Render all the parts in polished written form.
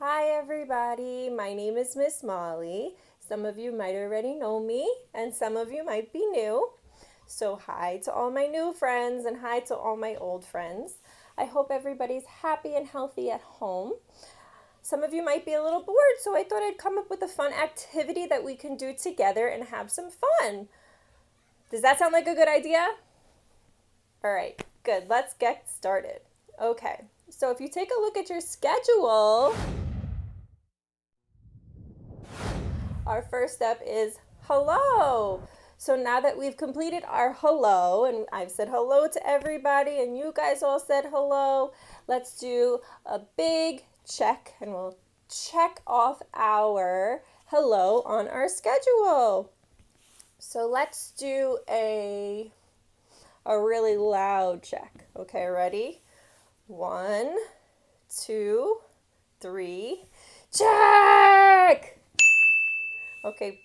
Hi everybody, my name is Miss Molly. Some of you might already know me and some of you might be new. So hi to all my new friends and hi to all my old friends. I hope everybody's happy and healthy at home. Some of you might be a little bored, so I thought I'd come up with a fun activity that we can do together and have some fun. Does that sound like a good idea? All right, good. Let's get started. Okay, so if you take a look at your schedule, our first step is hello. So now that we've completed our hello, and I've said hello to everybody, and you guys all said hello, let's do a big check, and we'll check off our hello on our schedule. So let's do a really loud check. Okay, ready? 1, 2, 3, check! Okay,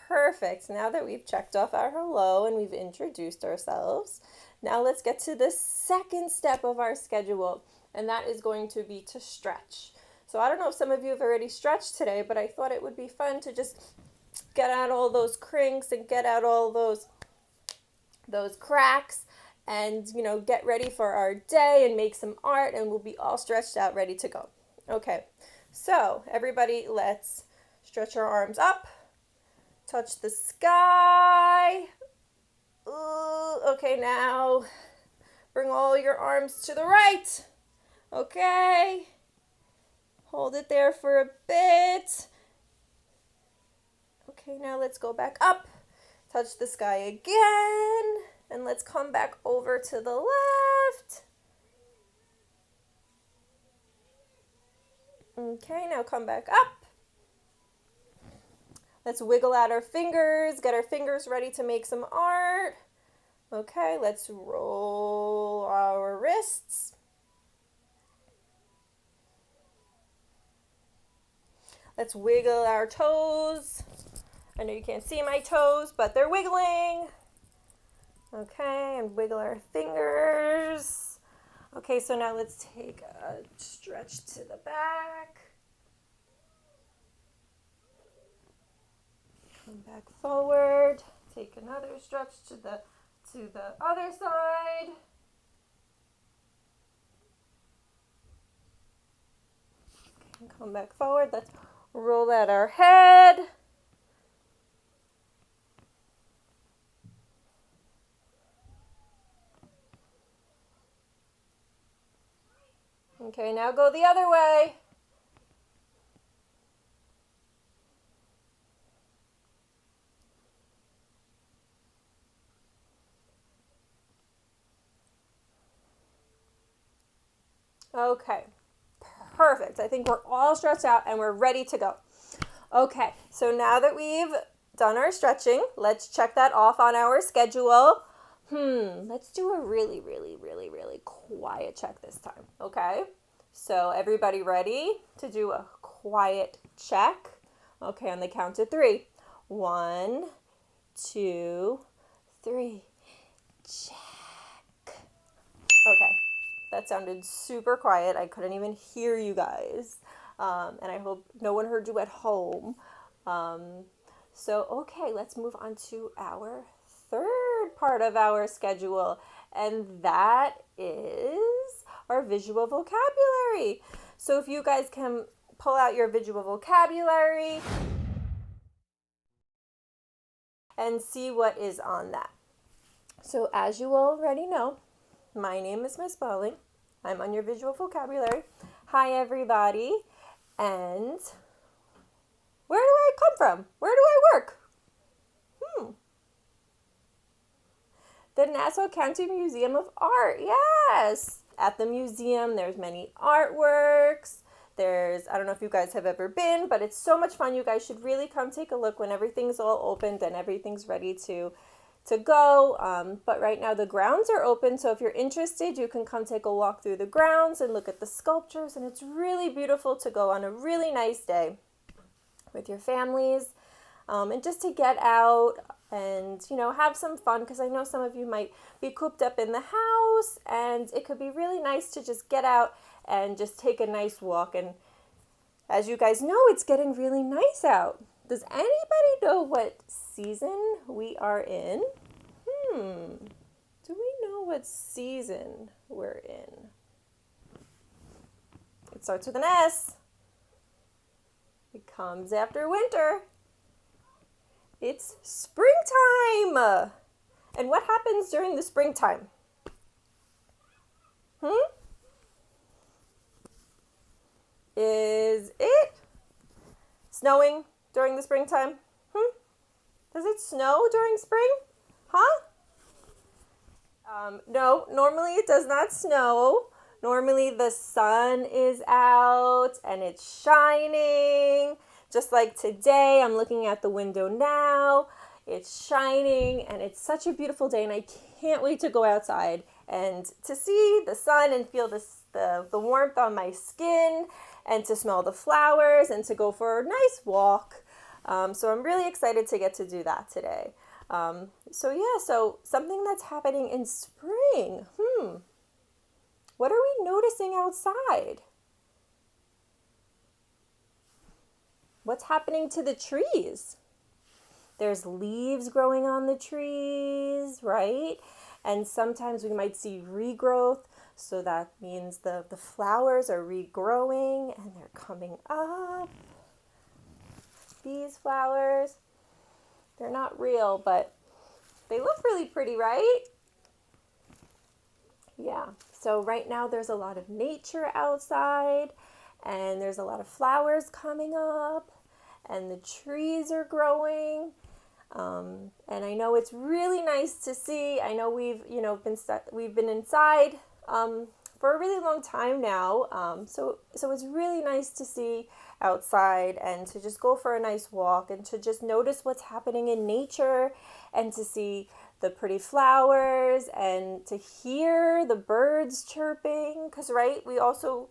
perfect. Now that we've checked off our hello and we've introduced ourselves, now let's get to the second step of our schedule, and that is going to be to stretch. So I don't know if some of you have already stretched today, but I thought it would be fun to just get out all those crinks and get out all those cracks and, get ready for our day and make some art, and we'll be all stretched out, ready to go. Okay, so everybody, let's stretch our arms up. Touch the sky. Ooh, okay, now bring all your arms to the right. Okay. Hold it there for a bit. Okay, now let's go back up. Touch the sky again. And let's come back over to the left. Okay, now come back up. Let's wiggle out our fingers, get our fingers ready to make some art. Okay, let's roll our wrists. Let's wiggle our toes. I know you can't see my toes, but they're wiggling. Okay, and wiggle our fingers. Okay, so now let's take a stretch to the back. Come back forward. Take another stretch to the other side. Okay, come back forward. Let's roll out our head. Okay, now go the other way. Okay, perfect. I think we're all stretched out and we're ready to go. Okay, so now that we've done our stretching, let's check that off on our schedule. Let's do a really, really, really, really quiet check this time, okay? So everybody ready to do a quiet check? Okay, on the count of 3. 1, 2, 3. Check. Okay, that sounded super quiet. I couldn't even hear you guys. And I hope no one heard you at home. Okay, let's move on to our third part of our schedule, and that is our visual vocabulary. So if you guys can pull out your visual vocabulary and see what is on that. So as you already know, my name is Miss Mollie. I'm on your visual vocabulary. Hi everybody. And where do I come from? Where do I work? The Nassau County Museum of Art. Yes. At the museum, there's many artworks. I don't know if you guys have ever been, but it's so much fun. You guys should really come take a look when everything's all opened and everything's ready to go. But right now the grounds are open, so if you're interested, you can come take a walk through the grounds and look at the sculptures, and it's really beautiful to go on a really nice day with your families, and just to get out and have some fun, because I know some of you might be cooped up in the house, and it could be really nice to just get out and just take a nice walk and As you guys know, it's getting really nice out. Does anybody know what season we are in? Do we know what season we're in? It starts with an S. It comes after winter. It's springtime. And what happens during the springtime? Is it snowing during the springtime? Does it snow during spring? Huh? No, normally it does not snow. Normally the sun is out and it's shining. Just like today, I'm looking at the window now. It's shining and it's such a beautiful day, and I can't wait to go outside and to see the sun and feel the warmth on my skin, and to smell the flowers and to go for a nice walk. So I'm really excited to get to do that today. So something that's happening in spring. What are we noticing outside? What's happening to the trees? There's leaves growing on the trees, right? And sometimes we might see regrowth. So that means the flowers are regrowing and they're coming up. These flowers, they're not real, but they look really pretty, right? Yeah. So right now there's a lot of nature outside, and there's a lot of flowers coming up, and the trees are growing. And I know it's really nice to see. I know we've been inside for a really long time now. So it's really nice to see outside and to just go for a nice walk and to just notice what's happening in nature and to see the pretty flowers and to hear the birds chirping. Because, right, we also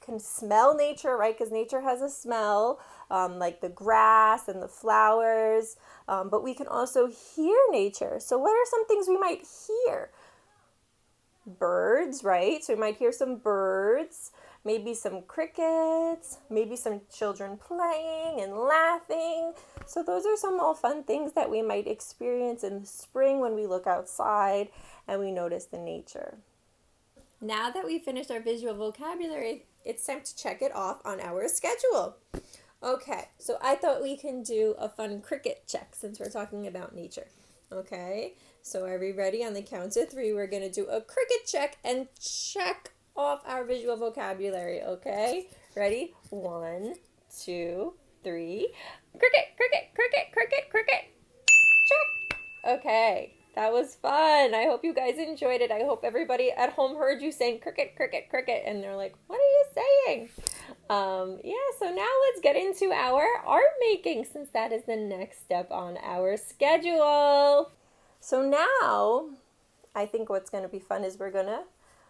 can smell nature, right? Because nature has a smell, like the grass and the flowers. But we can also hear nature. So what are some things we might hear? Birds, right? So we might hear some birds, maybe some crickets, maybe some children playing and laughing. So those are some all fun things that we might experience in the spring when we look outside and we notice the nature. Now that we've finished our visual vocabulary, it's time to check it off on our schedule. Okay, so I thought we can do a fun cricket check since we're talking about nature. Okay, so are we ready? On the count of 3, we're going to do a cricket check and check off our visual vocabulary, okay? Ready? 1, 2, 3. Cricket, cricket, cricket, cricket, cricket. Check. Okay, that was fun. I hope you guys enjoyed it. I hope everybody at home heard you saying cricket, cricket, cricket, and they're like, what are you saying? So now let's get into our art making, since that is the next step on our schedule. So now, I think what's going to be fun is we're going to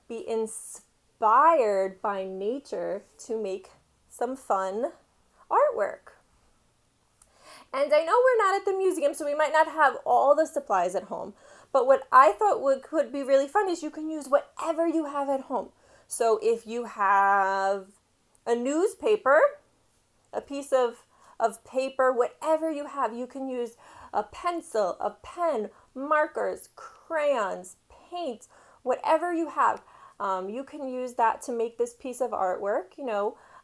be inspired by nature to make some fun artwork. And I know we're not at the museum, so we might not have all the supplies at home. But what I thought could be really fun is you can use whatever you have at home. So if you have a newspaper, a piece of paper, whatever you have, you can use a pencil, a pen, markers, crayons, paint, whatever you have. You can use that to make this piece of artwork.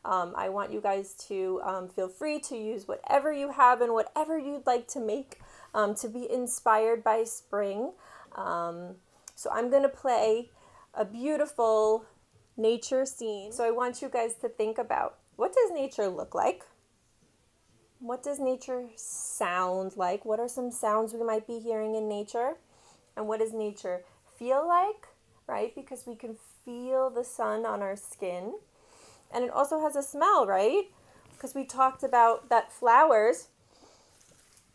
I want you guys to feel free to use whatever you have and whatever you'd like to make to be inspired by spring. So I'm going to play a beautiful nature scene. So I want you guys to think about, what does nature look like? What does nature sound like? What are some sounds we might be hearing in nature? And what does nature feel like, right? Because we can feel the sun on our skin. And it also has a smell, right? Because we talked about that flowers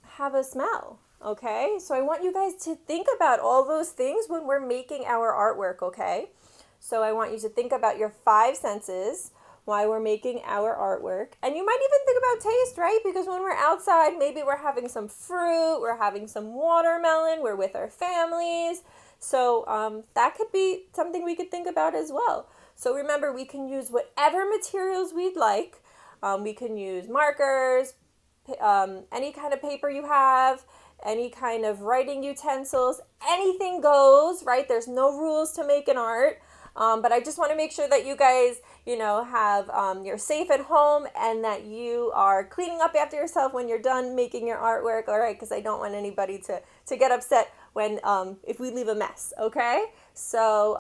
have a smell, okay? So I want you guys to think about all those things when we're making our artwork, okay? So I want you to think about your 5 senses while we're making our artwork. And you might even think about taste, right? Because when we're outside, maybe we're having some fruit, we're having some watermelon, we're with our families. So that could be something we could think about as well. So remember, we can use whatever materials we'd like. We can use markers, any kind of paper you have, any kind of writing utensils, anything goes, right? There's no rules to make an art. But I just want to make sure that you guys, have you're safe at home and that you are cleaning up after yourself when you're done making your artwork, all right? Because I don't want anybody to get upset when if we leave a mess, okay? So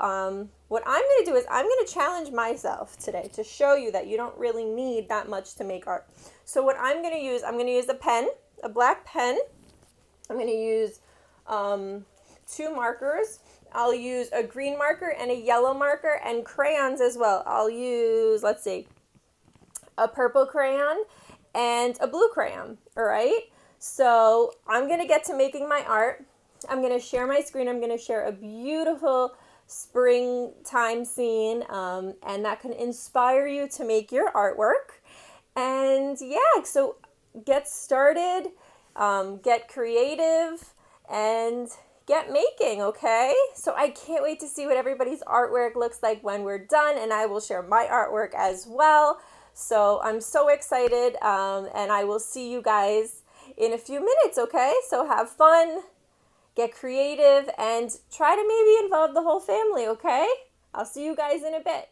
what I'm going to do is I'm going to challenge myself today to show you that you don't really need that much to make art. So what I'm going to use a pen, a black pen. I'm going to use 2 markers. I'll use a green marker and a yellow marker and crayons as well. I'll use, let's see, a purple crayon and a blue crayon, all right? So I'm going to get to making my art. I'm going to share my screen. I'm going to share a beautiful springtime scene, and that can inspire you to make your artwork. And yeah, so get started, get creative, and get making, okay? So I can't wait to see what everybody's artwork looks like when we're done, and I will share my artwork as well. So I'm so excited, and I will see you guys in a few minutes, okay? So have fun, get creative, and try to maybe involve the whole family, okay? I'll see you guys in a bit.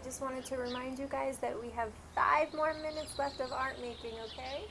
just wanted to remind you guys that we have 5 more minutes left of art making, okay?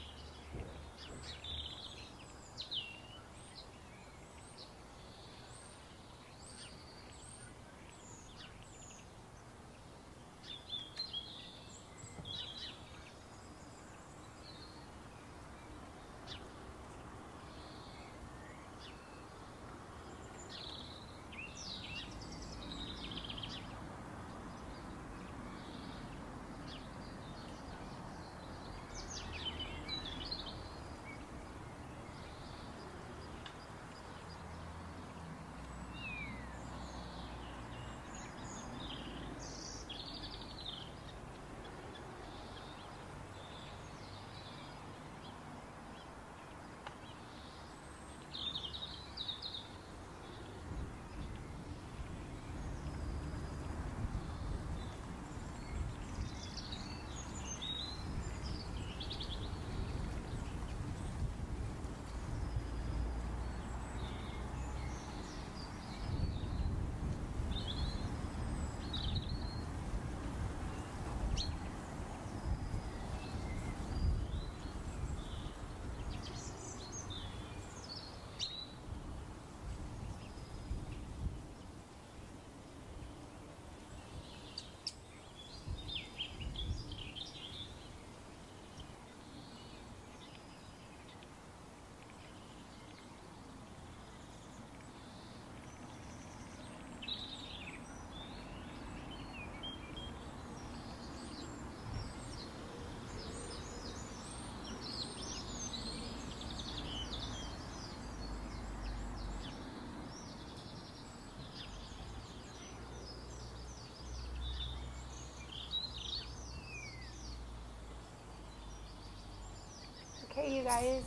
Okay, you guys,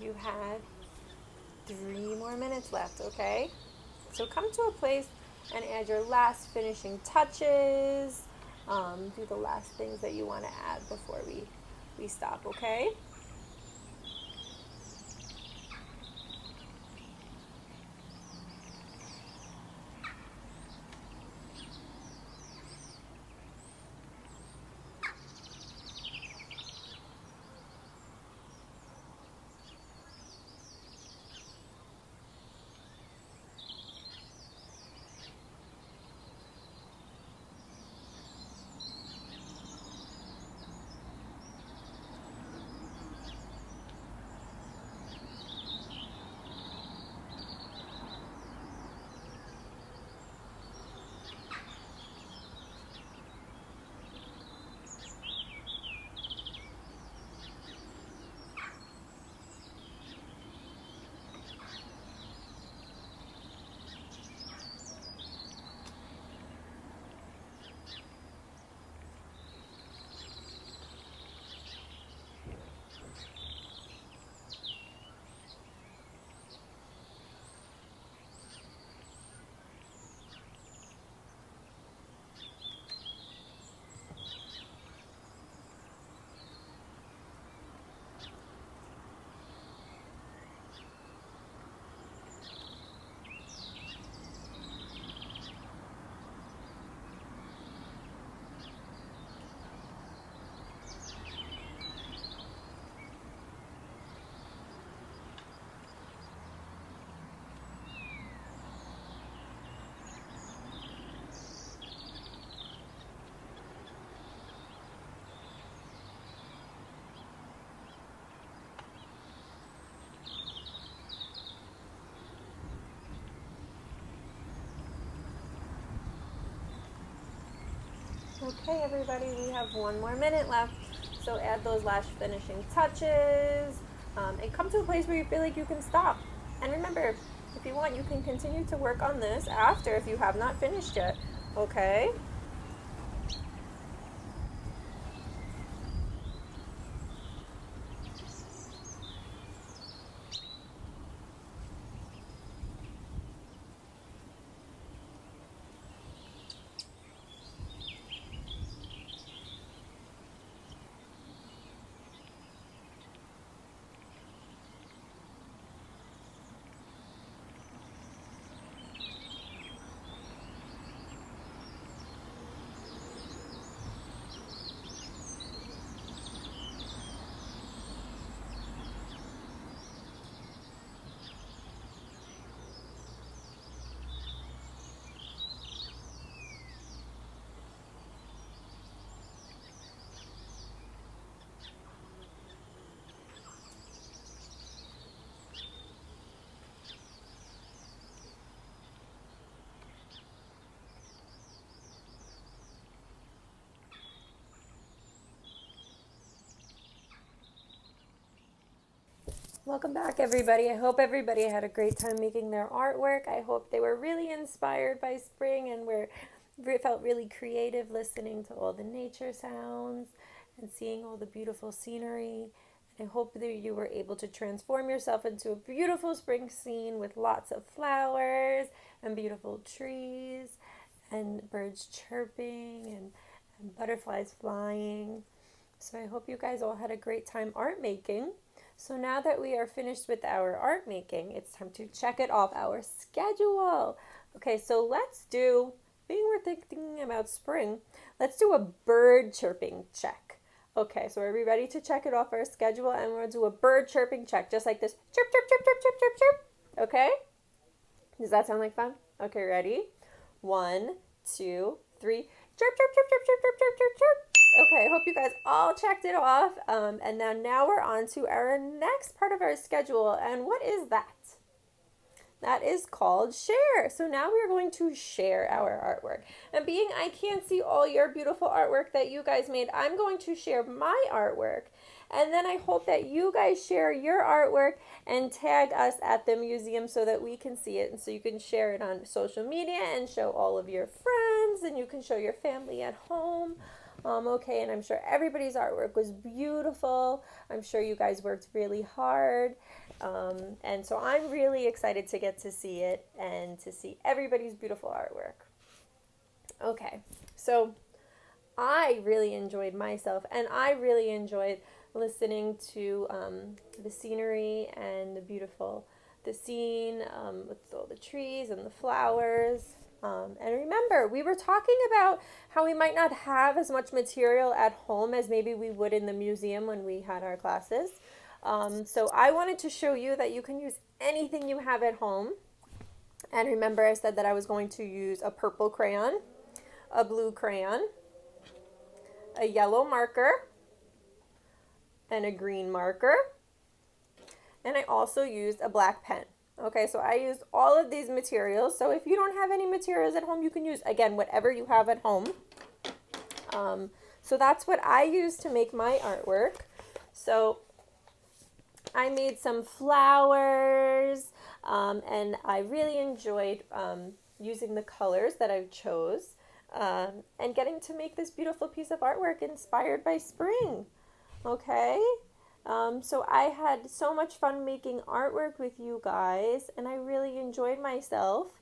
you have 3 more minutes left, okay? So come to a place and add your last finishing touches. Do the last things that you want to add before we stop, okay? Okay, everybody, we have 1 more minute left. So add those last finishing touches and come to a place where you feel like you can stop. And remember, if you want, you can continue to work on this after if you have not finished yet. Okay? Welcome back, everybody. I hope everybody had a great time making their artwork. I hope they were really inspired by spring and felt really creative listening to all the nature sounds and seeing all the beautiful scenery. I hope that you were able to transform yourself into a beautiful spring scene with lots of flowers and beautiful trees and birds chirping and butterflies flying. So I hope you guys all had a great time art making. So now that we are finished with our art making, it's time to check it off our schedule. Okay, so let's do, being we're thinking about spring, let's do a bird chirping check. Okay, so are we ready to check it off our schedule? And we're going to do a bird chirping check, just like this. Chirp, chirp, chirp, chirp, chirp, chirp, chirp. Okay? Does that sound like fun? Okay, ready? 1, 2, 3. Chirp, chirp, chirp, chirp, chirp, chirp, chirp, chirp, chirp. Okay, I hope you guys all checked it off. And now we're on to our next part of our schedule. And what is that? That is called share. So now we're going to share our artwork. And being I can't see all your beautiful artwork that you guys made, I'm going to share my artwork. And then I hope that you guys share your artwork and tag us at the museum so that we can see it. And so you can share it on social media and show all of your friends, and you can show your family at home. Okay, and I'm sure everybody's artwork was beautiful. I'm sure you guys worked really hard. And so I'm really excited to get to see it and to see everybody's beautiful artwork. Okay, so I really enjoyed myself, and I really enjoyed listening to the scenery and the scene with all the trees and the flowers. And remember, we were talking about how we might not have as much material at home as maybe we would in the museum when we had our classes. So I wanted to show you that you can use anything you have at home. And remember, I said that I was going to use a purple crayon, a blue crayon, a yellow marker, and a green marker. And I also used a black pen. Okay, so I used all of these materials. So if you don't have any materials at home, you can use, again, whatever you have at home. So that's what I used to make my artwork. So I made some flowers, and I really enjoyed using the colors that I chose and getting to make this beautiful piece of artwork inspired by spring. Okay? So I had so much fun making artwork with you guys, and I really enjoyed myself.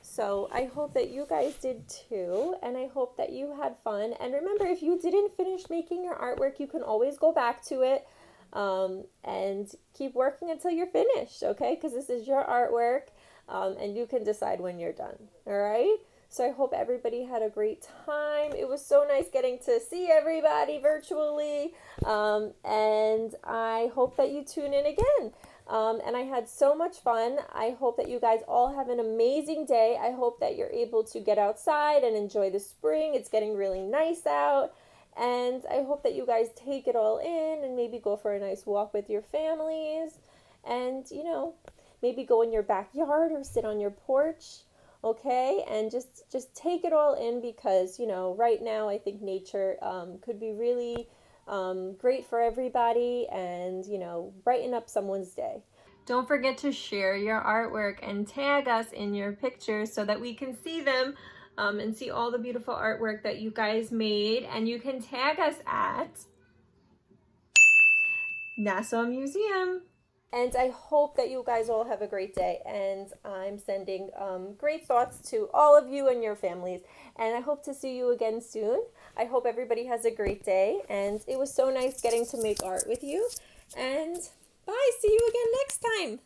So I hope that you guys did too, and I hope that you had fun. And remember, if you didn't finish making your artwork, you can always go back to it and keep working until you're finished, okay? Because this is your artwork, and you can decide when you're done, all right? So I hope everybody had a great time. It was so nice getting to see everybody virtually. And I hope that you tune in again. And I had so much fun. I hope that you guys all have an amazing day. I hope that you're able to get outside and enjoy the spring. It's getting really nice out. And I hope that you guys take it all in and maybe go for a nice walk with your families. And, maybe go in your backyard or sit on your porch. Okay, and just take it all in because, right now I think nature could be really great for everybody and, brighten up someone's day. Don't forget to share your artwork and tag us in your pictures so that we can see them and see all the beautiful artwork that you guys made. And you can tag us at Nassau Museum. And I hope that you guys all have a great day. And I'm sending great thoughts to all of you and your families. And I hope to see you again soon. I hope everybody has a great day. And it was so nice getting to make art with you. And bye. See you again next time.